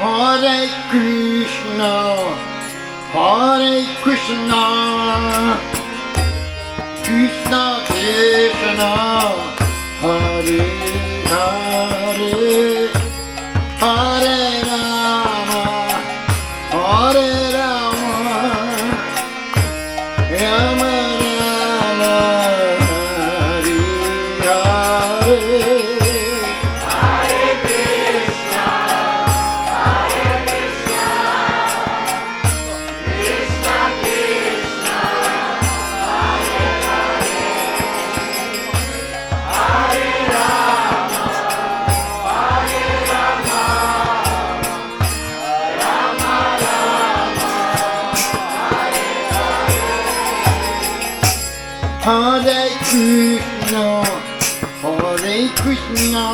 Hare Krishna, Hare Krishna, Krishna Krishna, Hare Hare, Hare Rama, Hare Rama, Rama Rama, Hare Hare. Hare Krishna, Hare Krishna,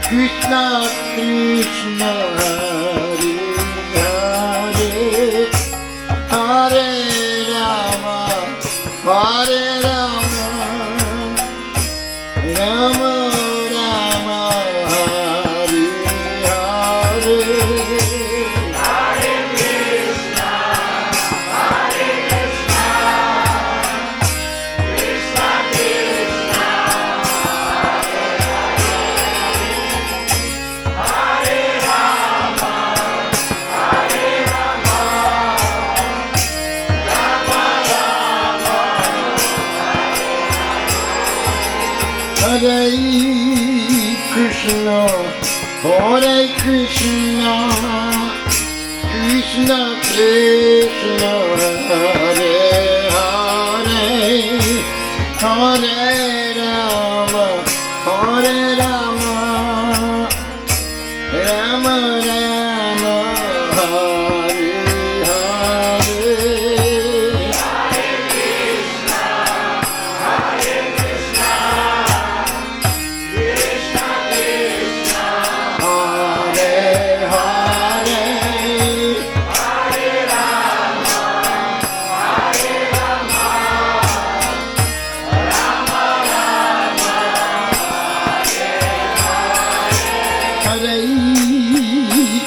Krishna Krishna, Hare Hare, Hare Rama, Hare Rama, Rama Rama, Hare Hare. Hare Krishna, Hare Krishna, Krishna Krishna, Hare Hare, Hare Rama, Hare Rama, Rama Rama, Hare Hare.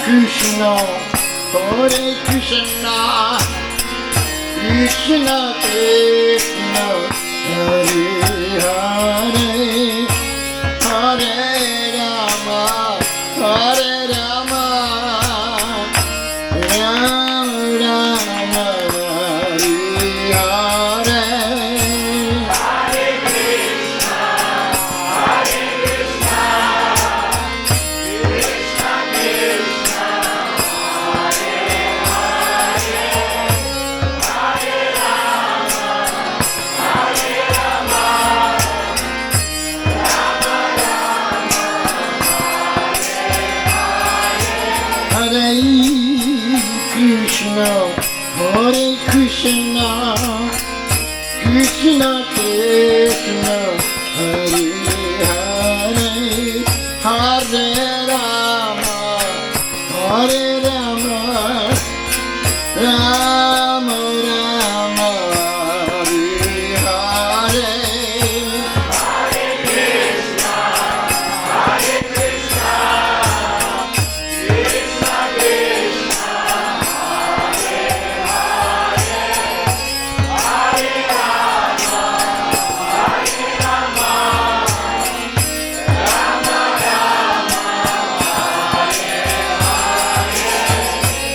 Krishna, Hare Krishna, Krishna Krishna, Hare Hare, Hare Rama, Hare Rama, Rama Rama, Hare Hare. Hare Krishna, Hare Krishna, Krishna Krishna, Hare Hare, Hare Rama, Hare Rama, Rama Rama, Hare Hare.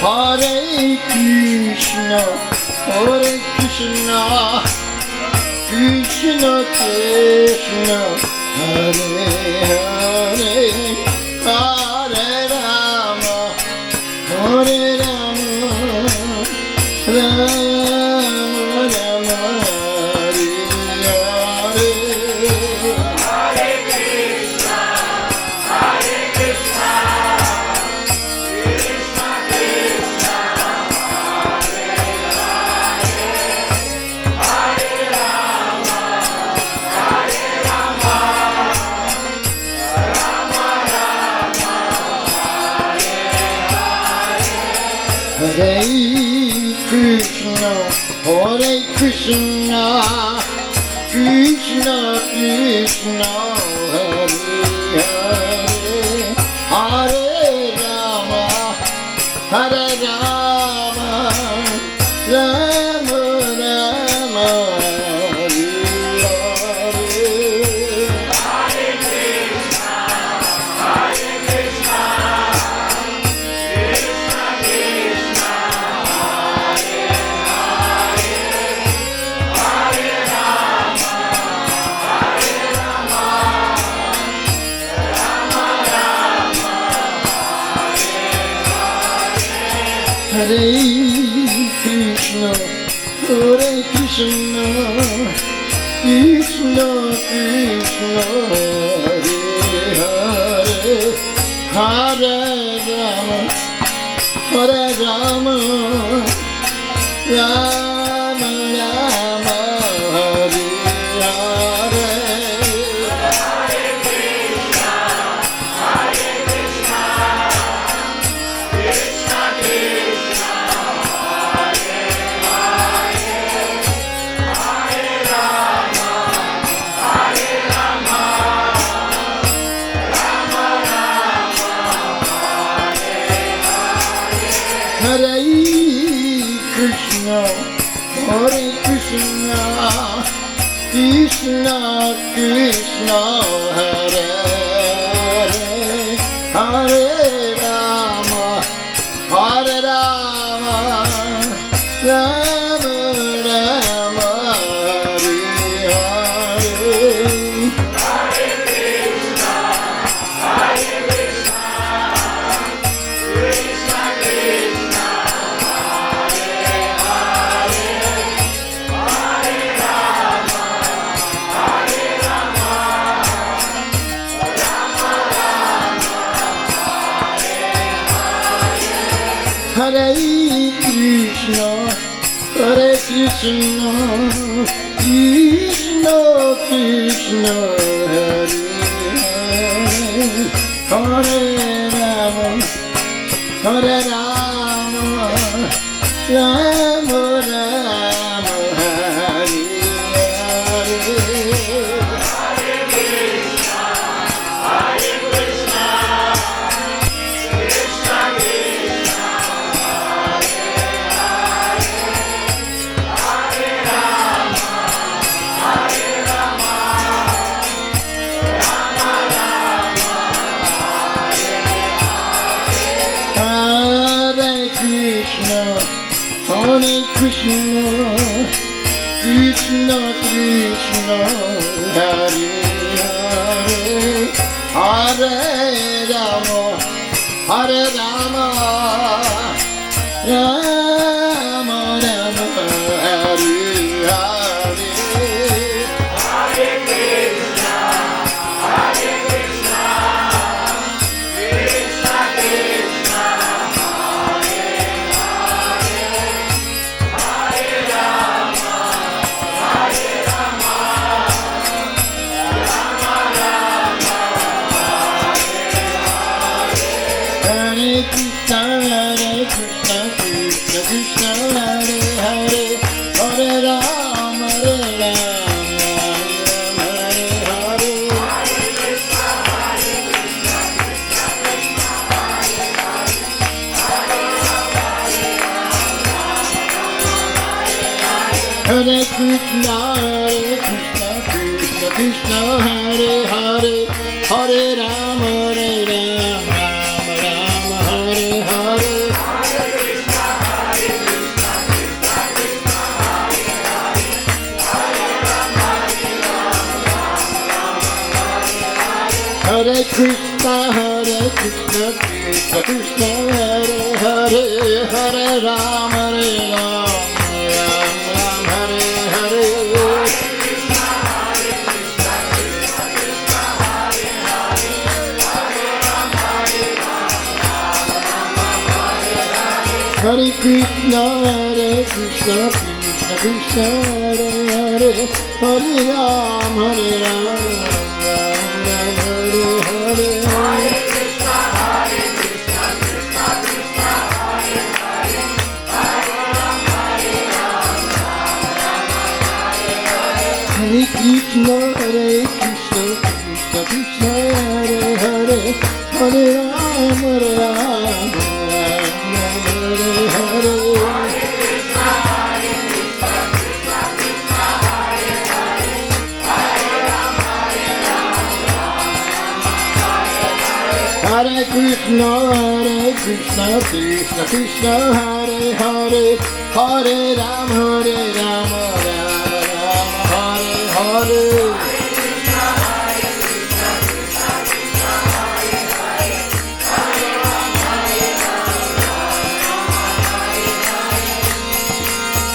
Hare Krishna, Hare Krishna, Krishna Krishna, Hare Hare, Hare Rama, Hare Rama, Rama Rama, Hare Hare. Hare Krishna, Hare Krishna, Krishna Krishna, Hare Hare, Hare Rama, Hare Rama, Rama Rama, Hare Hare. Hare Krishna, Hare Krishna, Krishna Krishna, Hare Hare, Hare Rama, Hare Rama, Rama Rama, Hare Hare. Hare Krishna, Hare Krishna, Krishna Krishna, Hare Hare, Hare Rama, Hare Rama, Rama Rama, Hare Hare. Hare Krishna, Hare Krishna, Krishna Krishna, Hare Hare, Hare Rama, Rama Rama, Hare Hare Krishna, Krishna Krishna, Hare Hare, Hare Rama, Hare Rama, Rama Rama, Hare Hare. Krishna, Krishna Krishna, Hare Hare, Hare Rama, Hare Hare. Hare Krishna, Krishna Krishna, Hare Hare, Hare Rama, Rama Rama, Hare Hare. Hare Krishna, Krishna Krishna, Hare Hare, Hare Rama, Rama Rama, Hare Hare. Hare Krishna, Krishna Krishna, Hare Hare, Hare Rama, Rama Rama, Hare Hare. Hare Krishna, Krishna Krishna, Hare Hare, Hare Rama, Rama Rama, Hare Hare. Hare Krishna, Krishna Krishna, Hare Hare, Hare Rama, Rama Rama, Hare Hare. Hare Krishna, Krishna Krishna, Hare Hare, Hare Rama, Hare Rama, Rama Rama, Hare Hare. Hare Krishna, Krishna Krishna, Hare Hare, Hare Rama, Rama Rama, Hare Hare.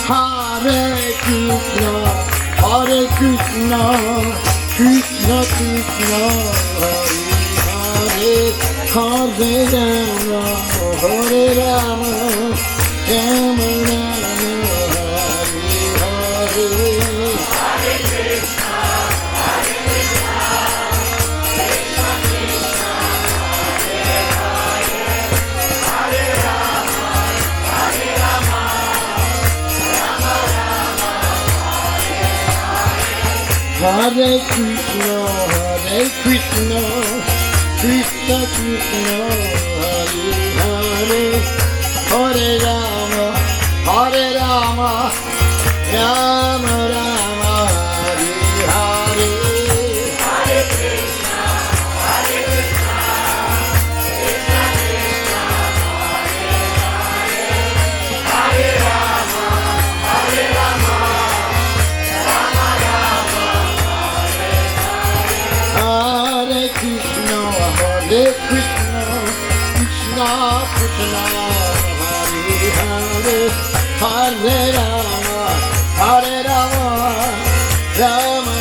Hare Krishna, Krishna Krishna, Hare Rama, Rama Hare Krishna, Krishna Krishna, Hare Hare, Hare Rama, Rama Rama, Hare Hare. Hare Krishna, Krishna Krishna, Hare Hare, Hare Rama, Rama Rama, Hare Krishna, Krishna Krishna, Hare Hare, Hare Rama, Rama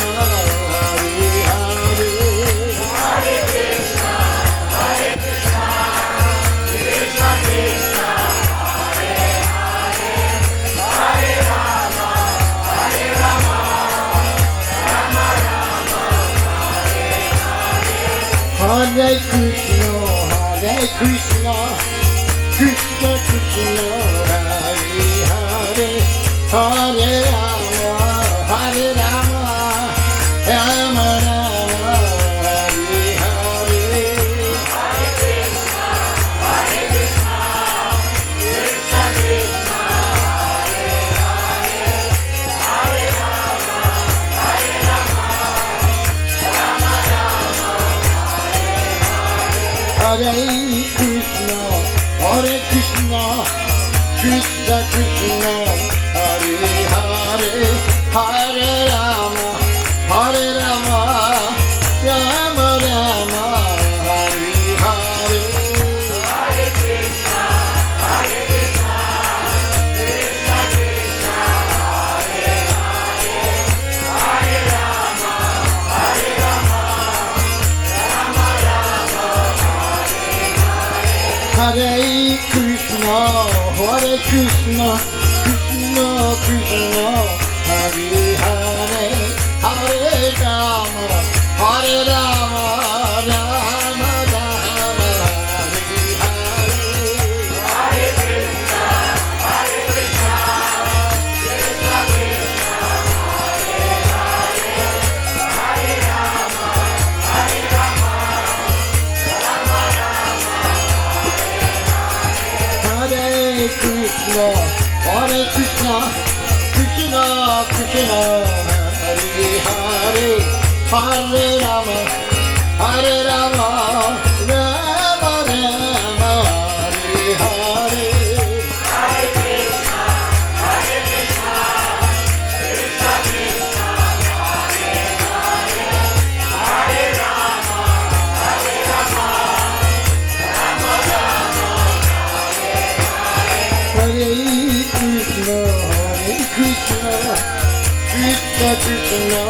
Rama, Hare Hare. Hare Krishna, Krishna Krishna, Hare Hare, Hare Rama, Rama Rama, Hare Krishna, Krishna Krishna, Hare Hare, Hare Rama, Rama Rama, Hare Hare. Hare Krishna, Krishna Krishna, Hare Hare, Hare Rama, Rama Rama, Hare Krishna, Krishna Krishna, Hare Hare, Hare Rama, Rama Rama, Hare Hare. Krishna, Hare Krishna, Krishna Krishna, Hare Hare, Hare Rama, Hare Rama, Rama Rama, Hare Hare. Krishna Krishna,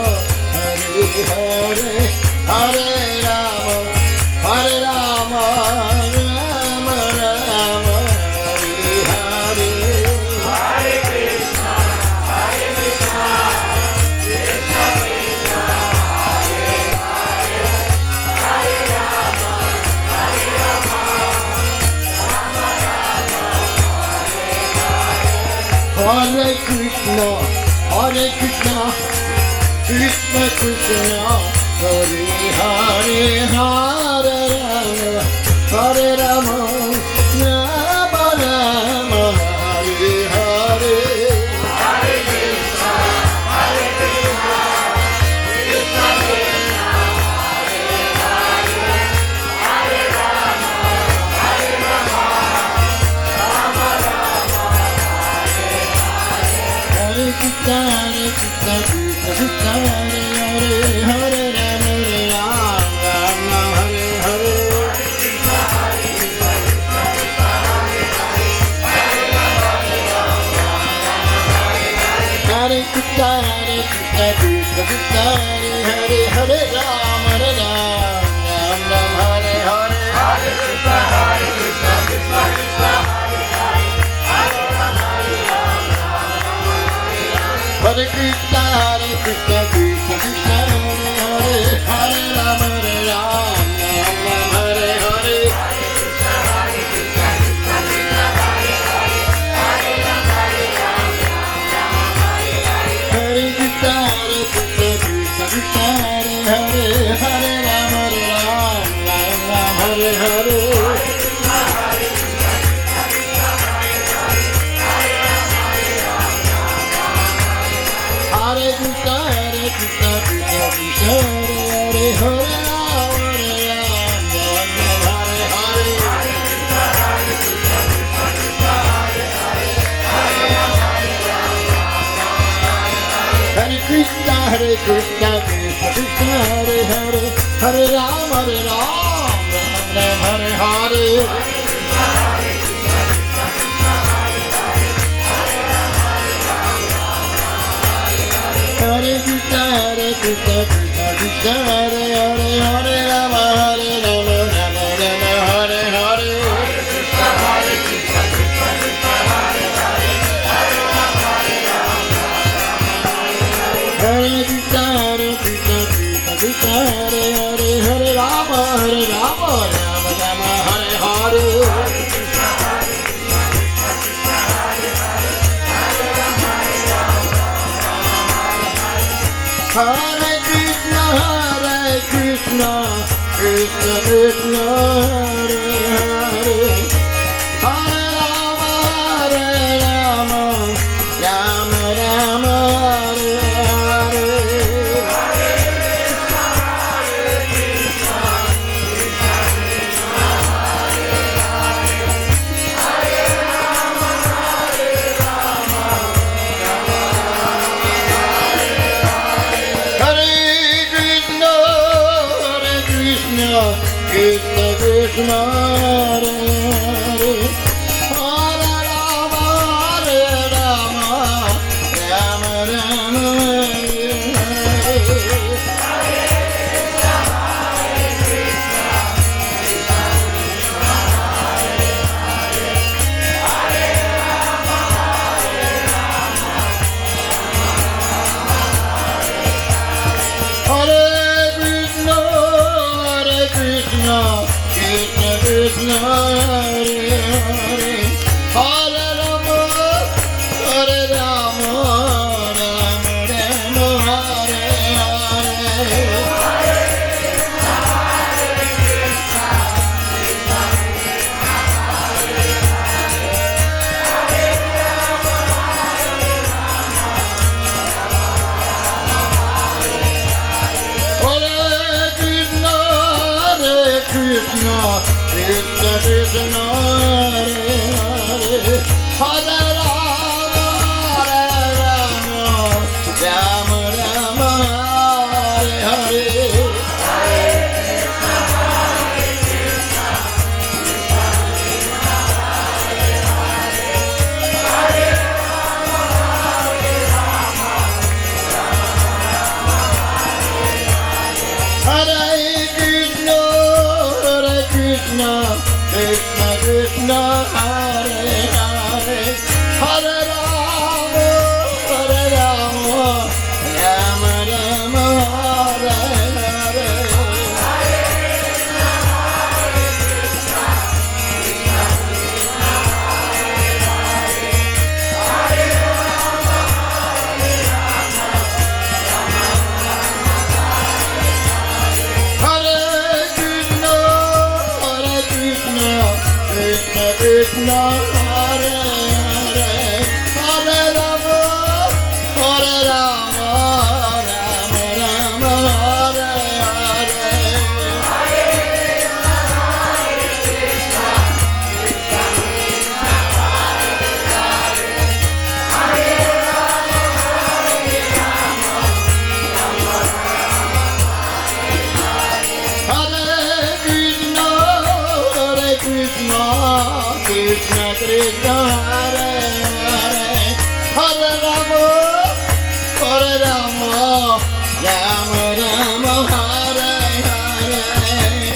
Hare Hare, Hare Rama, Hare Rama, Rama Rama, Hare Hare. Hare Krishna, Krishna Krishna, Hare Hare, Hare Rama, Hare Rama, Rama Rama, Hare Krishna, Hare Krishna, Krishna Krishna, Hare Hare, Hare Rama, Hare Rama, Rama Rama, Hare Hare. Hare Krishna, Krishna Krishna, Hare Hare, Hare Rama, Hare Rama, Rama Rama, Hare Krishna, Krishna Krishna, Hare Hare, Hare Rama, Rama Rama, Hare Hare. Hare Krishna, Krishna Krishna, Hare Hare, Hare Rama, Rama Rama, Hare Hare. Hare Krishna, Krishna Krishna, Hare Hare, Hare Rama, Hare Krishna, Krishna Krishna, Hare Hare, Hare Rama, Rama Rama, Hare Hare. Hare Krishna, Krishna Krishna, Hare Hare, Hare Rama, Rama Rama, Hare Hare. Hare Krishna, Krishna Krishna, Hare Hare, Hare Rama, Rama Rama, Hare Hare. Hare Krishna, Krishna Krishna, Hare Hare, Hare Rama, Rama Rama, Hare Hare. Hare Krishna, Krishna Krishna, Hare Hare, Hare Rama, Rama Rama, Hare Hare. Hare Krishna, Krishna Krishna, Hare Hare, Hare Rama, Rama Rama, Hare Hare. Hare Krishna, Krishna Krishna, Hare Hare, Hare Rama, Rama Rama, Hare Hare. Krishna Krishna, Hare Hare, Hare Rama, Rama Rama, Hare Krishna, Hare Hare, Hare Rama, Rama Rama, Hare Hare. Krishna Krishna Hare Hare Hare Rama Rama Rama Hare Hare Krishna Krishna Hare Hare Hare Rama Rama Rama Hare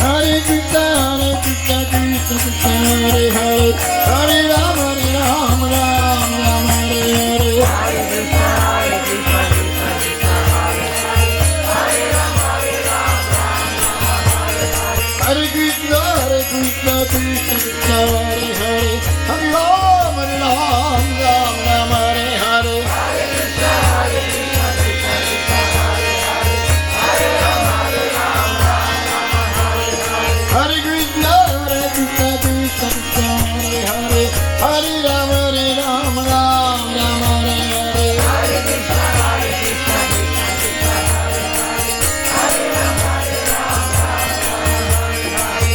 Hare Krishna Krishna Hare Hare Hare Rama Rama Rama Hare Hare Krishna Krishna Hare Hare Hare Rama Rama Rama Hare Hare Hare Krishna Krishna Krishna Hare Hare Hare Rama Rama Hare Hare Hare Krishna Krishna Krishna Hare Hare Hare Rama Rama Hare Hare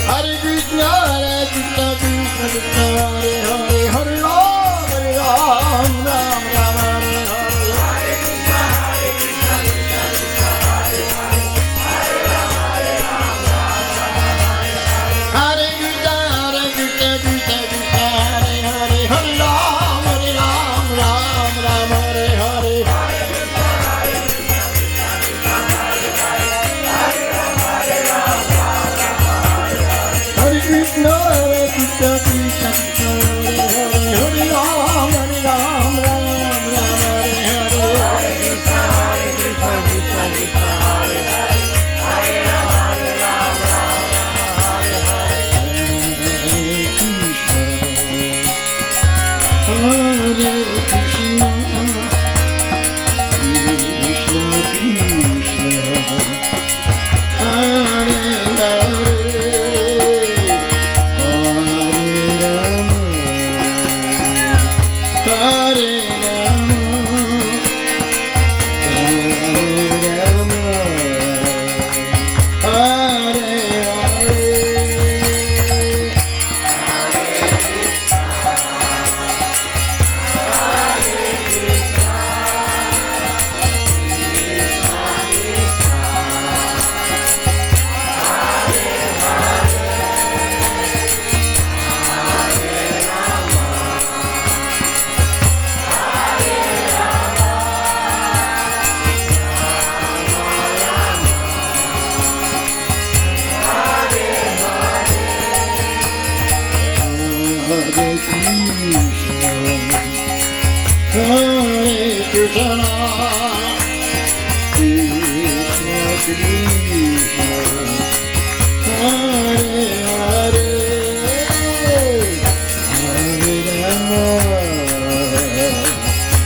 Hare Krishna Krishna Krishna Hare Hare Hare Rama Rama Hare Hare Hare Krishna Krishna Krishna Hare Hare Hare Rama Hare Hare Hare Krishna Krishna Krishna Hare Hare Hare Rama Hare Hare Hare Krishna Krishna Krishna Hare Hare Hare Rama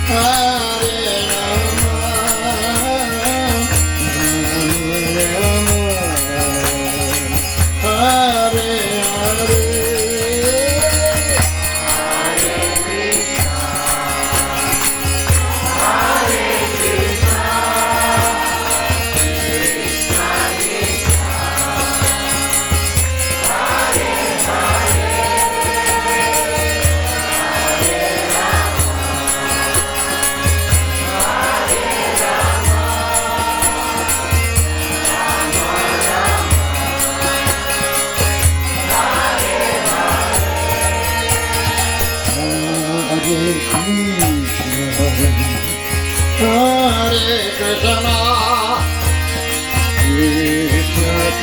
Hare Hare Hare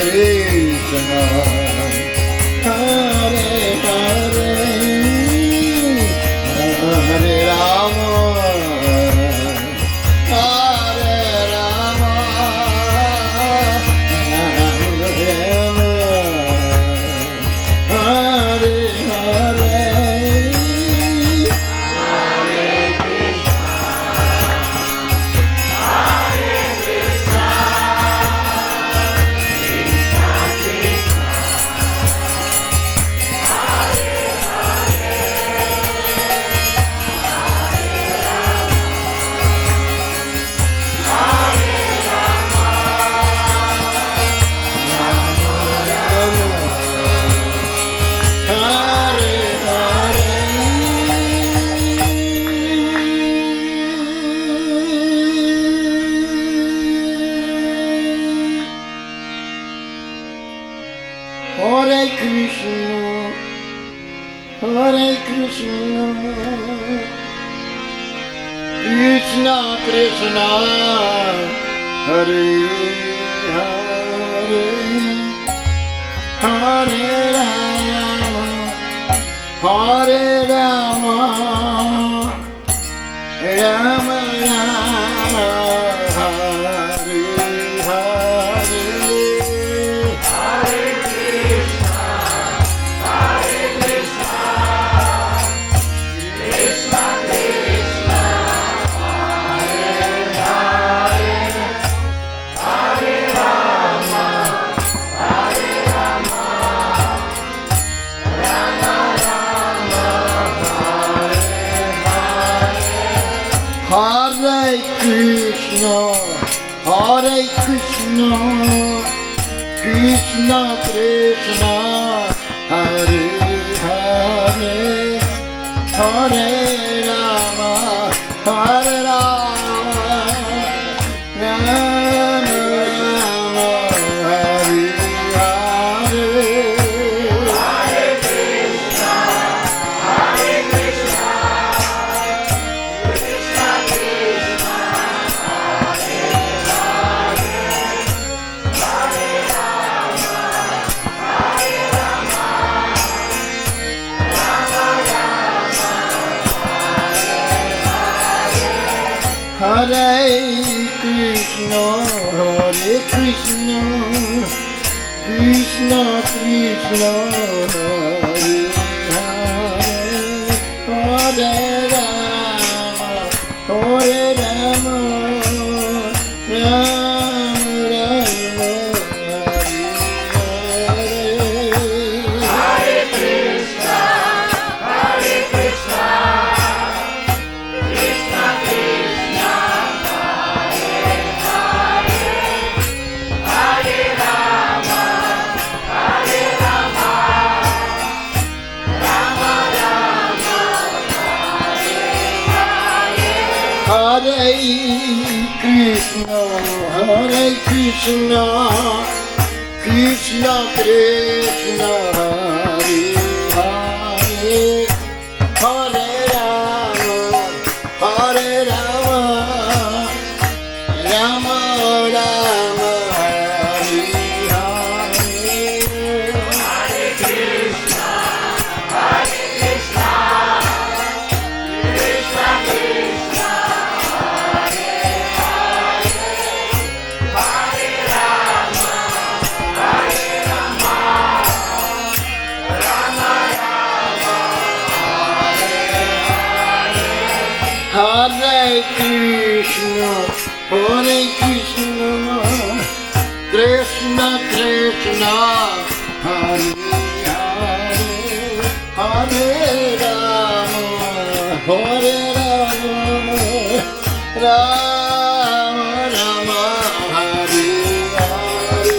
Krishna, Hare Hare, Hare Rama, Hare Rama, Hare Hare. Hare Krishna, Hare Krishna, Krishna Krishna, Hare Hare, Hare Rama, Hare Rama, Rama Rama, Hare Hare. Hare Krishna, Hare Krishna, Krishna Krishna, Hare Hare, Hare Rama, Hare Rama, Rama Rama, Hare Hare. Hare Krishna, Hare Krishna, Krishna Krishna, Hare Hare, Hare Rama, Hare Rama, Rama Rama, Hare Hare. Hare Krishna, Hare Krishna, Krishna Krishna, Hare Krishna, Hare Krishna, Krishna Krishna, Hare Hare, Hare Rama, Hare Rama, Rama Rama, Hare Hare. Hare Krishna, Hare Krishna, Krishna Krishna, Hare Krishna, Hare Krishna, Krishna Krishna, Hare Hare, Hare Rama, Hare Rama, Rama Rama, Hare Hare.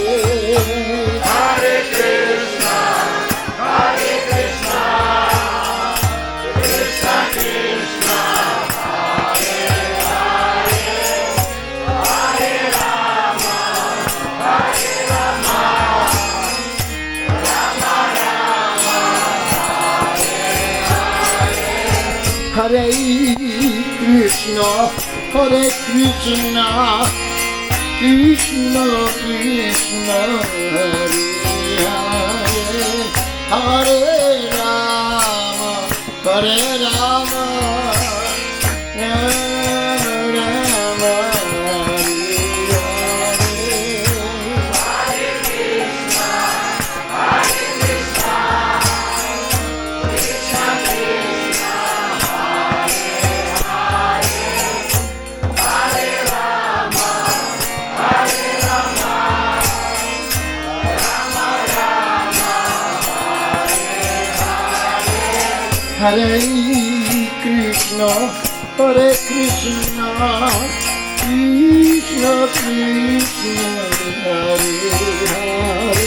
Hare Krishna, Hare Krishna, Krishna Krishna, Hare Krishna, Hare Krishna, Krishna Krishna Hare Hare Hare Rama Hare Rama Rama Rama Hare Hare Krishna, Hare Krishna, Krishna Krishna, Hare Hare,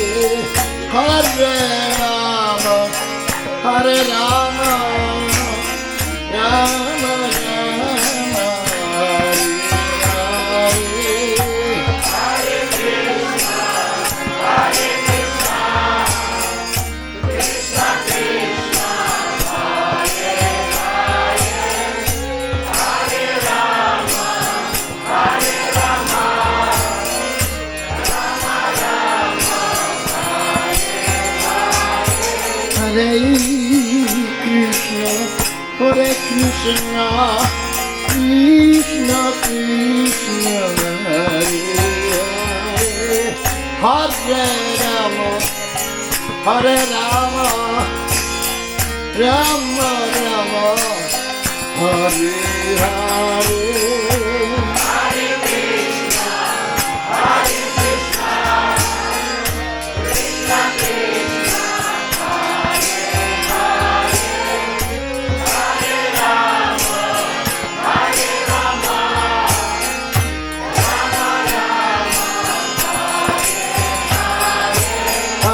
Hare Rama, Hare Rama, Rama Rama, Hare Hare Krishna, Hare Krishna, Krishna Krishna, Hare Hare, Hare Rama, Hare Rama, Rama Rama, Hare Hare.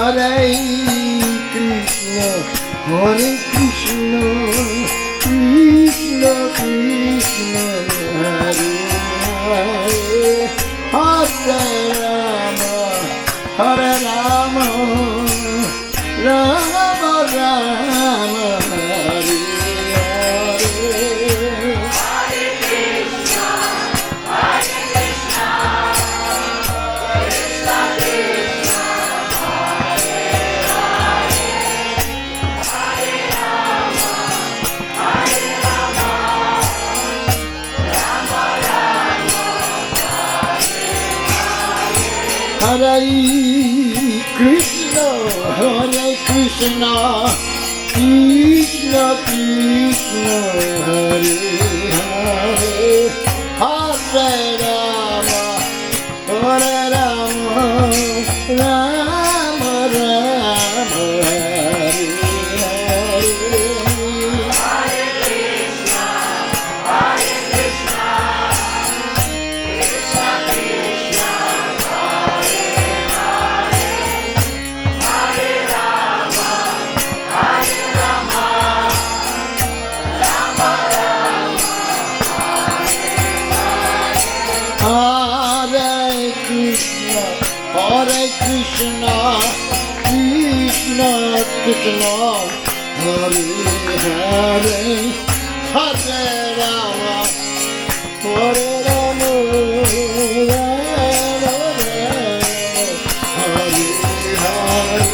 Hare Krishna, Hare Krishna, Krishna Krishna, Hare Hare, Hare Rama, Hare Rama, Rama Rama, Hare Hare. Hare Krishna, Hare Krishna, Krishna Krishna, Hare Hare, Hare Rama, Hare Rama, Rama Rama, Hare Hare Krishna, Krishna Krishna, Hare Hare, Hare Rama, Hare Rama, Rama Rama, Hare Hare.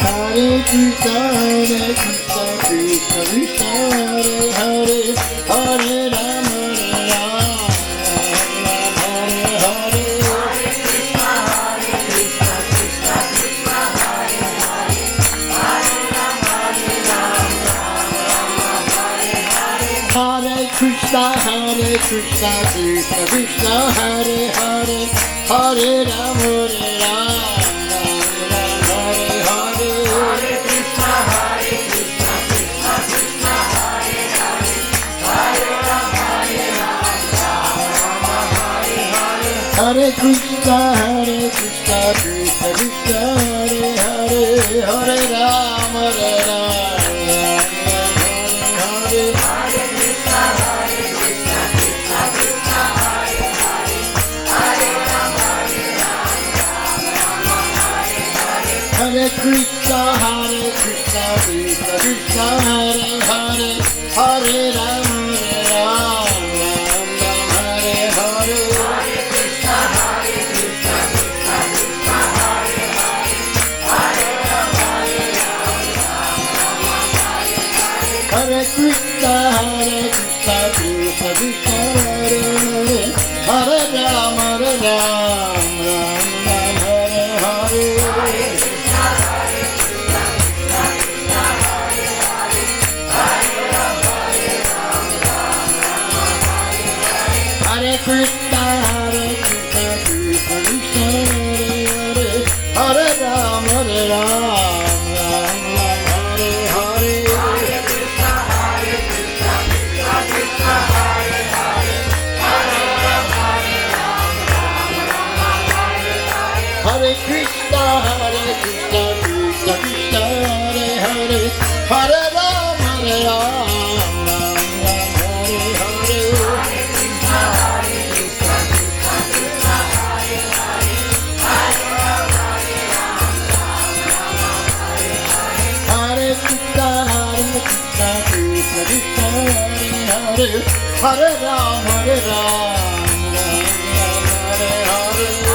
Hare Krishna, Hare Krishna, Krishna Krishna, Hare Hare, Hare Rama, Hare Hare, Hare Krishna, Hare Krishna, Krishna Krishna, Hare Hare, Hare Rama, Hare Krishna, Hare Krishna, Krishna Krishna, Hare Hare, Hare Rama, Hare Krishna, Hare Krishna, Krishna Krishna, Hare Hare, Hare Rama, Hare Rama, Hare Hare. Hare Krishna, Krishna Krishna, Hare Hare, Hare Ram, Ram Ram, Hare Hare. Hare Krishna, Krishna Krishna, Hare Hare, Hare Ram, Hare Krishna, Krishna Krishna, Hare Hare, Hare Ram, Ram Ram, Hare Hare. Hare Krishna, Krishna Krishna, Hare Hare, Hare Ram, Ram Ram, Hare Hare. Hare Krishna, Krishna Krishna, Hare Hare, Hare Ram, Hare Krishna, Krishna Krishna, Hare Hare, Hare Ram, Hare Ram, Hare Hare. Hare Krishna, Krishna Krishna, Hare Hare, Hare Ram, Hare Ram, Hare Hare.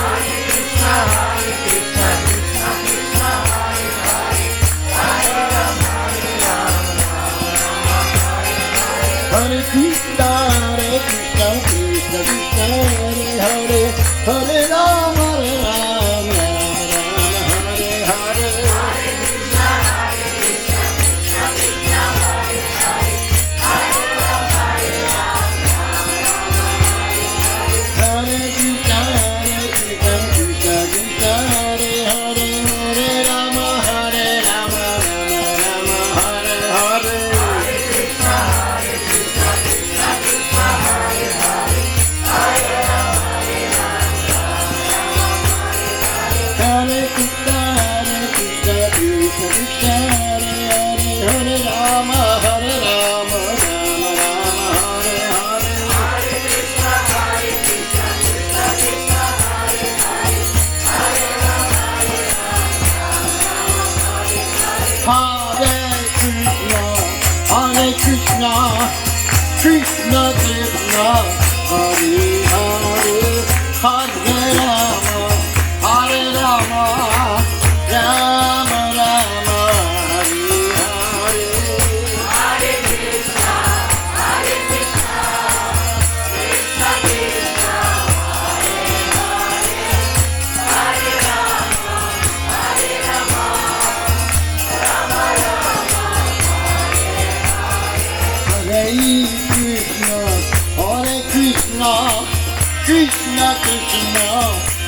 Hare Krishna, Krishna Krishna, Hare Hare, Hare Ram, Hare Ram, Hare Hare. Hare Krishna, Krishna Krishna, Hare Hare, Hare Ram, Hare Ram, Hare Hare. Hare Krishna, Krishna Krishna, Hare Hare, Hare Ram, Hare Ram, Hare Hare. Hare Krishna, Krishna Krishna, Hare Hare, Hare Rama, Hare Rama, Rama Rama, Hare Hare. Hare Krishna, Hare Krishna, Krishna Krishna,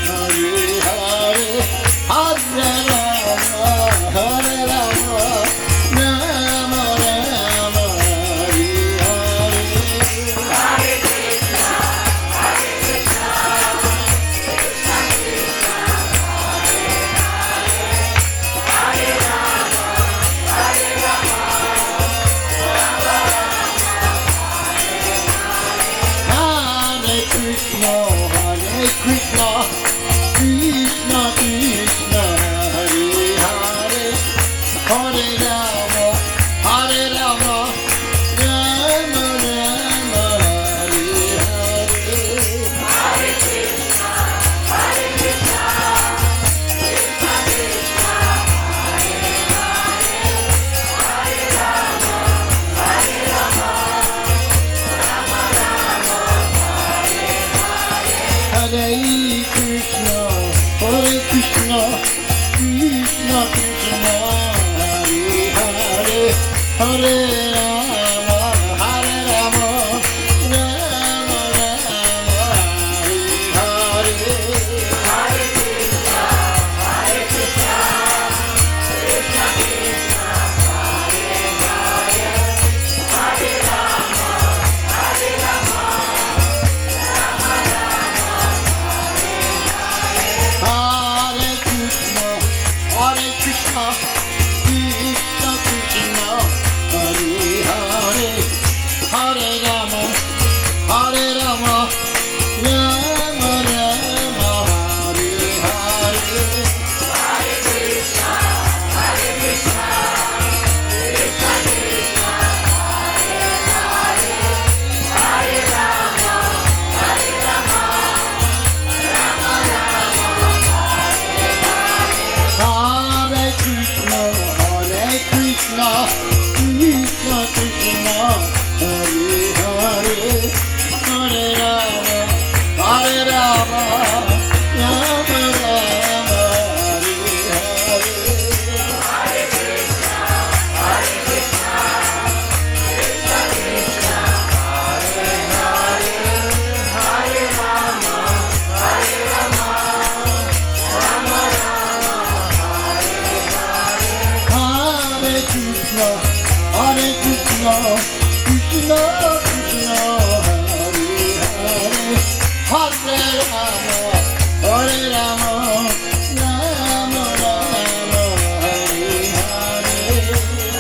Hare Hare, Hare Rama, Hare Rama, Rama Rama, Hare Hare. Hare Krishna, Krishna Krishna, Hare Hare, Hare Rama, Hare Rama, Rama Rama, Hare Hare. Hare Krishna, Krishna Krishna, Hare Hare, Hare Rama, Hare Rama, Rama Rama, Hare Hare. Hare Krishna, Krishna Krishna, Hare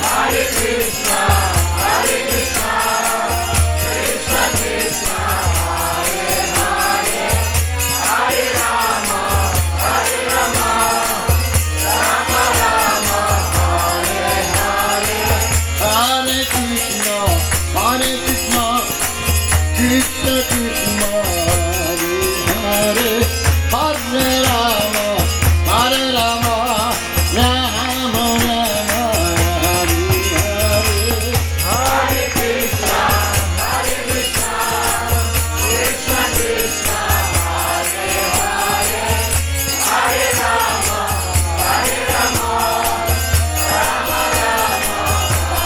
Hare Krishna, Hare Krishna, Krishna Krishna, Hare Hare, Hare Rama, Hare Rama, Rama Rama, Hare Hare. Hare Krishna, Hare Krishna, Krishna Krishna, Hare Hare, Hare Rama, Hare Rama, Rama Rama, Hare Hare. Hare Krishna, Hare Rama, Hare Hare, Hare Krishna, Hare Krishna, Krishna Krishna, Hare Hare, Hare Rama, Hare Rama, Rama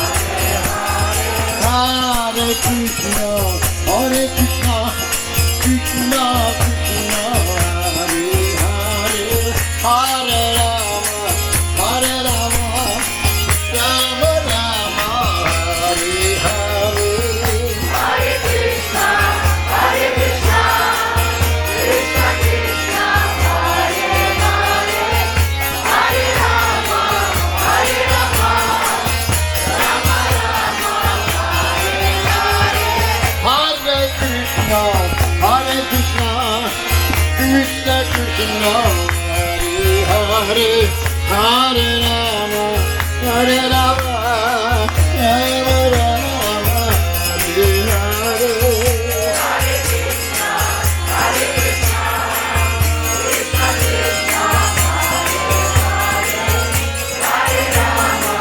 Hare Hare. Hare Krishna, Krishna Krishna, Hare Rama, Rama Hare Hare. Hare Krishna, Hare Krishna, Krishna Krishna, Hare Hare, Hare Rama, Hare Rama, Rama Hare Hare. Hare Krishna, Krishna Krishna, Hare Rama,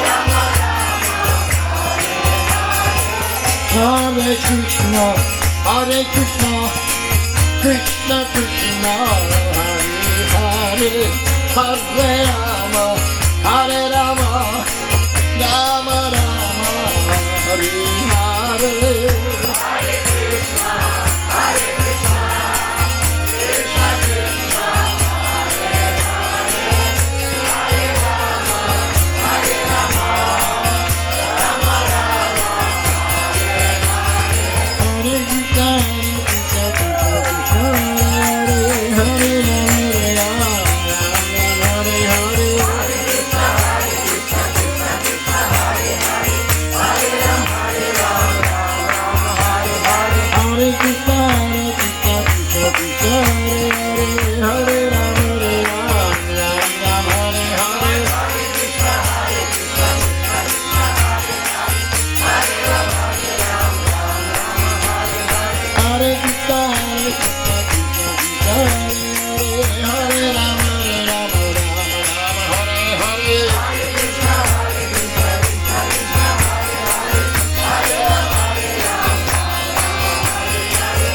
Rama Hare Hare. Hare Krishna, Hare Krishna, Krishna Krishna, Hare Hare, Hare Rama, Hare Rama, Rama Hare Hare. Hare Krishna, Krishna Krishna, Hare Rama, Rama Hare Hare. Hare Krishna, Hare Krishna, Krishna Krishna, Hare Hare, Hare Rama, Hare Rama, Rama Hare Hare. Hare Krishna, Hare Krishna, Krishna Krishna, Hare Rama, Hare Rama, Hare Hare. Hare Krishna, Hare Krishna, Krishna Krishna, Hare Hare, Hare Rama, Hare Rama, Rama Hare Hare. Hare Krishna, Hare Krishna, Krishna Krishna, Hare Rama, Hare Rama, Hare Hare.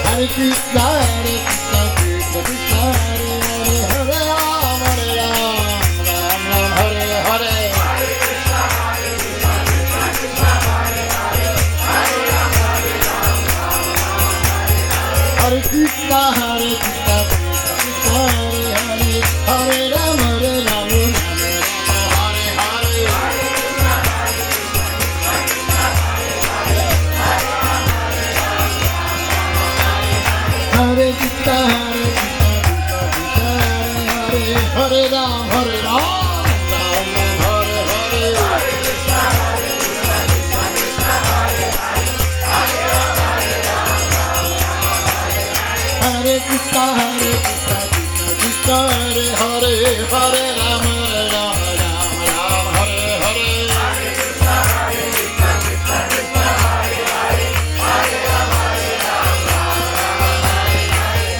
Hare Krishna, Hare Krishna, Krishna Krishna, Hare Hare, Hare Rama, Hare Rama, Rama Hare Hare. Hare Krishna, Hare Krishna, Krishna Krishna, Hare Hare, Hare Rama, Rama Hare Hare. Hare Krishna, Hare Krishna, Krishna Krishna, Hare Hare, Hare Rama, Hare Rama, Rama Hare Hare. Hare Krishna, Hare Krishna, Krishna Krishna, Hare Hare, Hare Rama, Rama Hare Hare.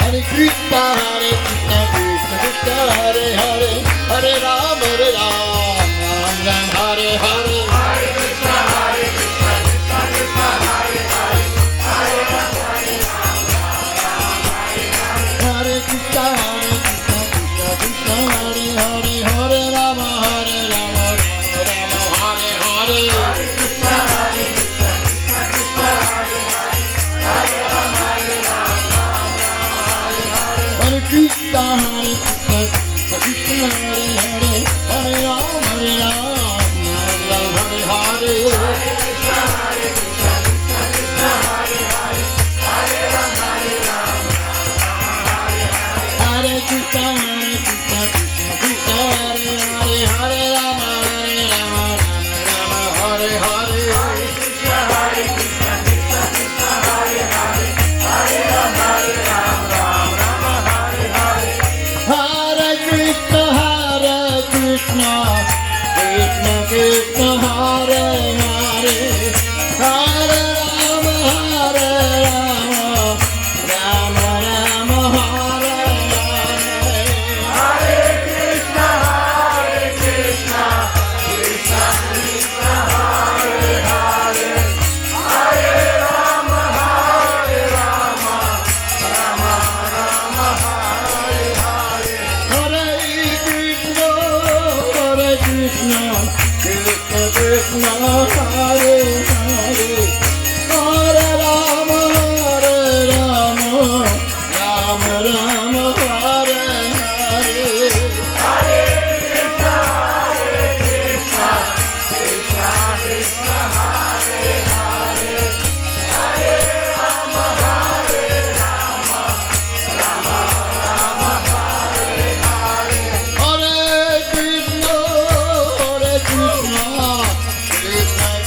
Hare Krishna, Hare Krishna, Krishna Krishna, Hare Hare, Hare Rama, Hare Rama, Rama Hare Hare. Hare Krishna, Hare Krishna, Krishna Krishna, Hare Hare, Hare Rama, Hare Rama, Rama Hare Hare. Hare Krishna, Hare Krishna, Krishna Krishna, Hare Hare, Hare Rama, Hare Rama, Rama Hare Hare. Hare Krishna, Hare Krishna, Krishna Krishna, Hare Hare, Hare Rama, Hare Rama, Rama Hare Hare Hare Krishna, Krishna Krishna, Hare Hare, Hare Rama, Rama Hare Hare. Hare Krishna, Krishna Krishna, Hare Hare, Hare Rama, Rama Rama, Hare Hare. Hare Krishna, Krishna Krishna, Hare Hare, Hare Rama, Rama Rama, Hare Hare. Hare Krishna, Krishna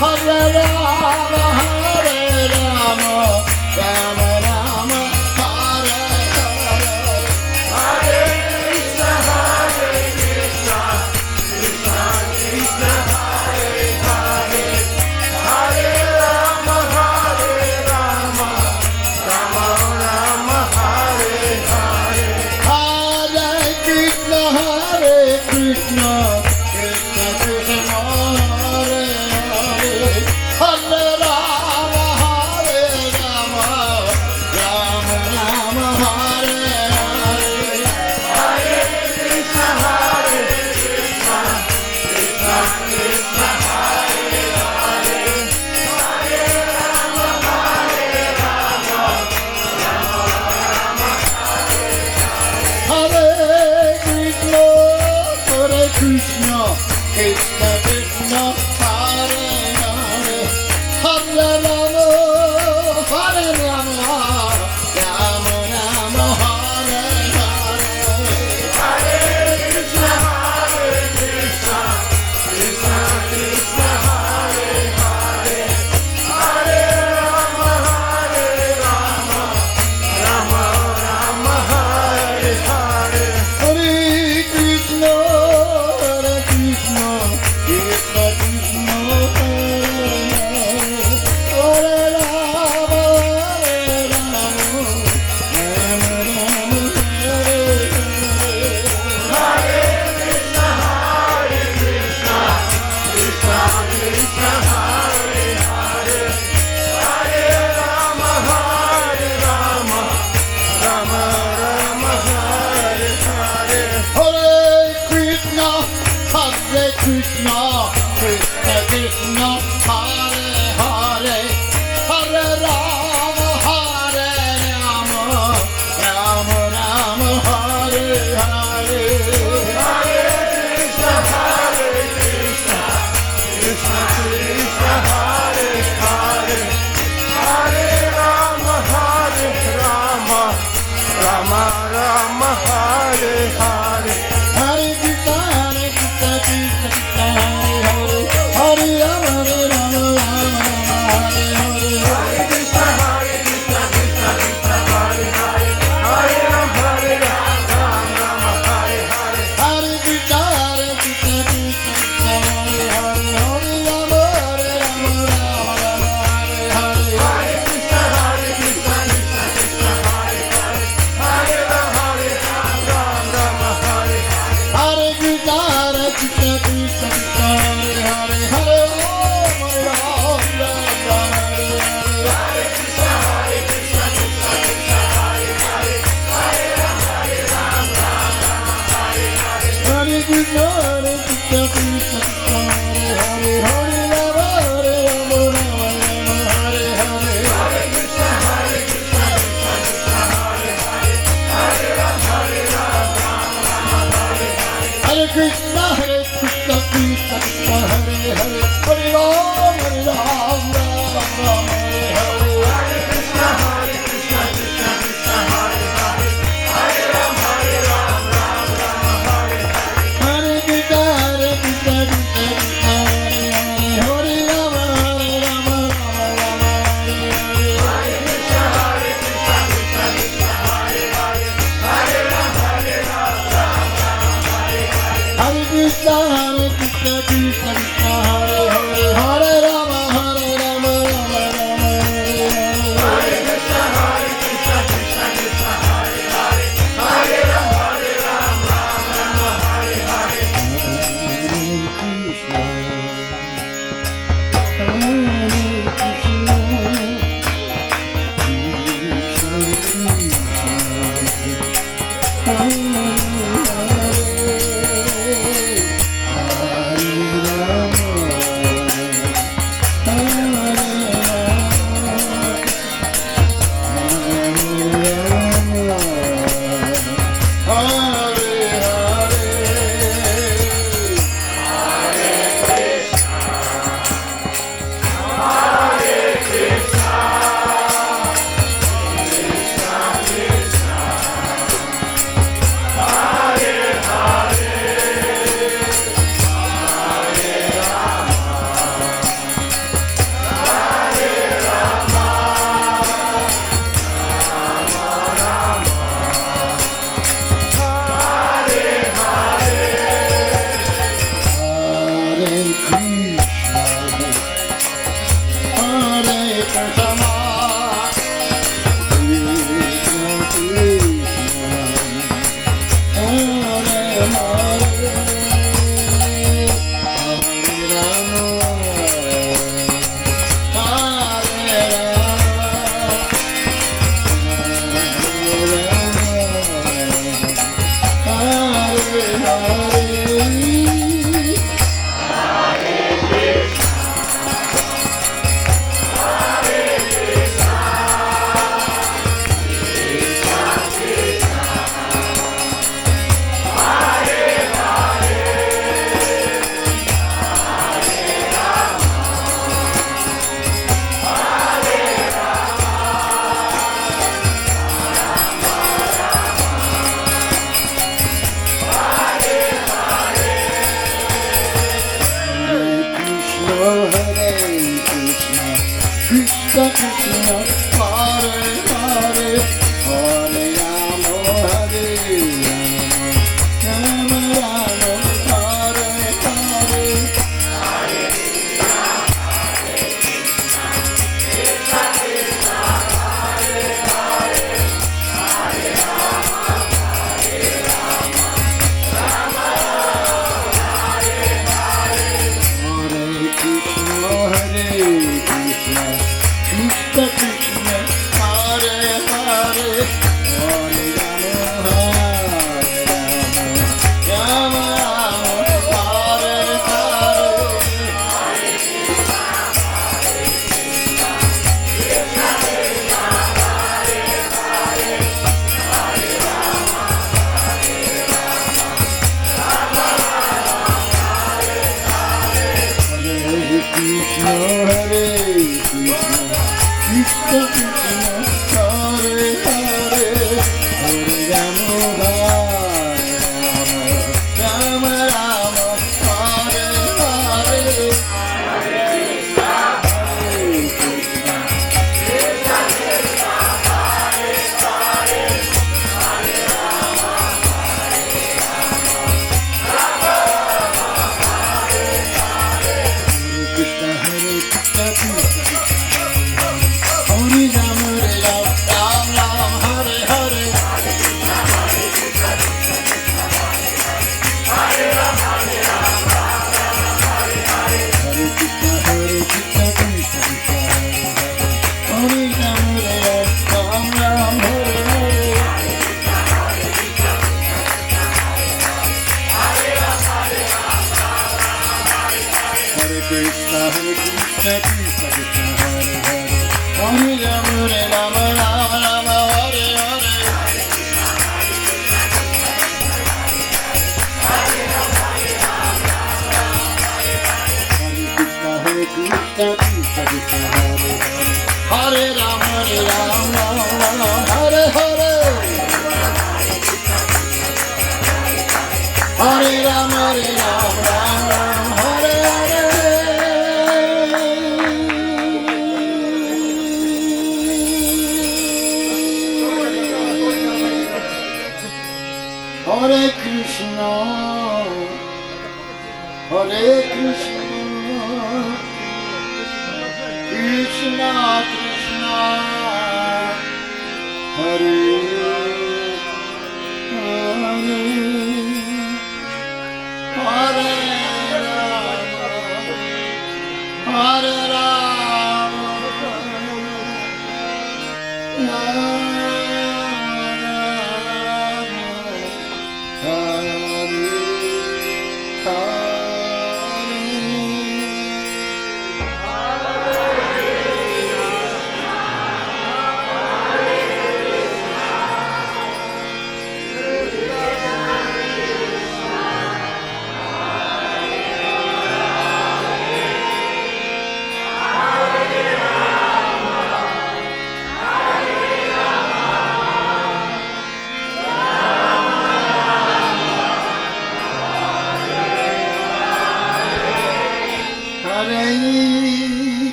Hare Rama, Hare Rama, Rama Rama, Hare Hare. Hare Krishna, Krishna Krishna, Hare Hare, Hare Rama, Rama Rama, Hare Hare. Hare Krishna, Krishna Krishna, Hare Hare. Hare Rama, Hare Rama, Rama Rama, Hare Hare. Hare Krishna, Krishna Krishna, Hare Hare, Hare Rama, Rama Hare Krishna, Krishna Krishna, Hare Hare. Hare Rama, Hare Rama, Rama Rama, Hare Hare. Hare Krishna, Krishna Krishna, Hare Hare, Hare Rama, Rama Rama, Hare Hare. Hare Krishna, Krishna Krishna, Hare Rama, Hare Rama, Rama Rama, Hare Hare. Hare Krishna, Krishna Krishna, Hare Hare, Hare Rama, Rama Rama, Hare Hare. Hare Krishna, Krishna Krishna, Hare Hare. Hare Rama, Hare Rama, Rama Rama, Hare Hare. Hare Krishna, Krishna Krishna, Hare Hare, Hare Rama, Rama Rama, Hare Hare. Hare Krishna, Krishna Krishna, Hare Hare. Hare Rama, Hare Rama, Rama Rama, Hare Hare. Hare Krishna, Krishna Krishna, Hare Hare, Hare Rama, Rama Hare Hare. Hare Krishna, Krishna Krishna, Hare Hare. Hare Rama, Hare Rama, Rama Rama, Hare Hare. Hare Krishna, Krishna Krishna, Hare Hare, Hare Rama, Rama Hare Hare. Hare Krishna, Krishna Krishna, Hare Hare. Hare Rama, Rama Rama, Hare Hare. Hare Krishna, Krishna Krishna, Hare Hare, Hare Rama, Rama Hare Hare. Hare Krishna, Krishna Krishna, Hare Hare. Hare Rama, Hare Rama, Rama Rama, Hare Hare. Hare Krishna, Krishna Krishna, Hare Hare, Hare Rama, Rama Hare Hare. Hare Krishna, Krishna Krishna, Hare Hare. Hare Ram, Hare Ram, Ram Ram, Hare Hare. Hare Krishna, Krishna Krishna, Hare Hare, Hare Rama, Rama Hare Hare. Hare Krishna, Krishna Krishna, Hare Hare. Hare Rama, Hare Rama, Rama Rama, Hare Hare. Hare Krishna, Krishna Krishna, Hare Hare, Hare Rama, Rama Hare Hare. Hare Krishna, Krishna Krishna, Hare Hare. Hare Rama, Hare Rama, Rama Rama, Hare Hare. Hare Krishna, Krishna Krishna, Hare Hare, Hare Rama, Rama Hare Hare.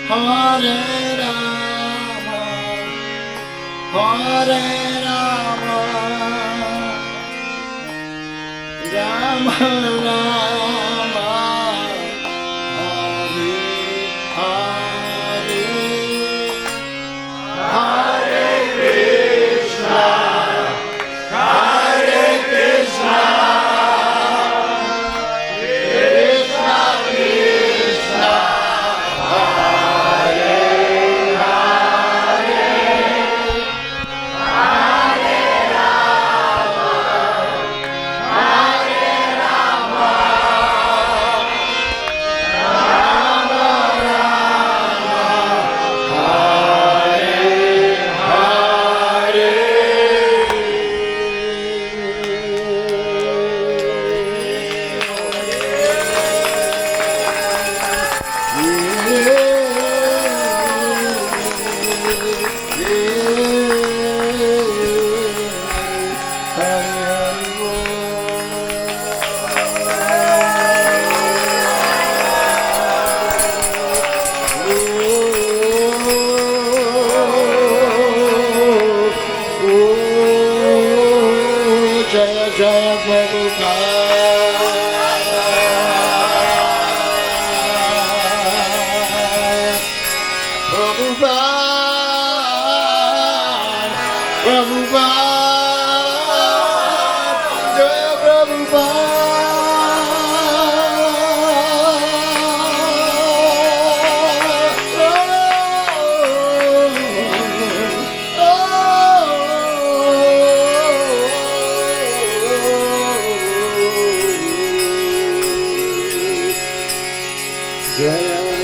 Hare Rama, Hare Rama, Rama Rama, Hare Hare, Hare Krishna, Hare Krishna, Krishna Krishna, Hare Hare, Hare Rama, Hare Rama, Rama Jaya Jaya Prabhupada, Prabhupada, Jaya Prabhupada. Jaya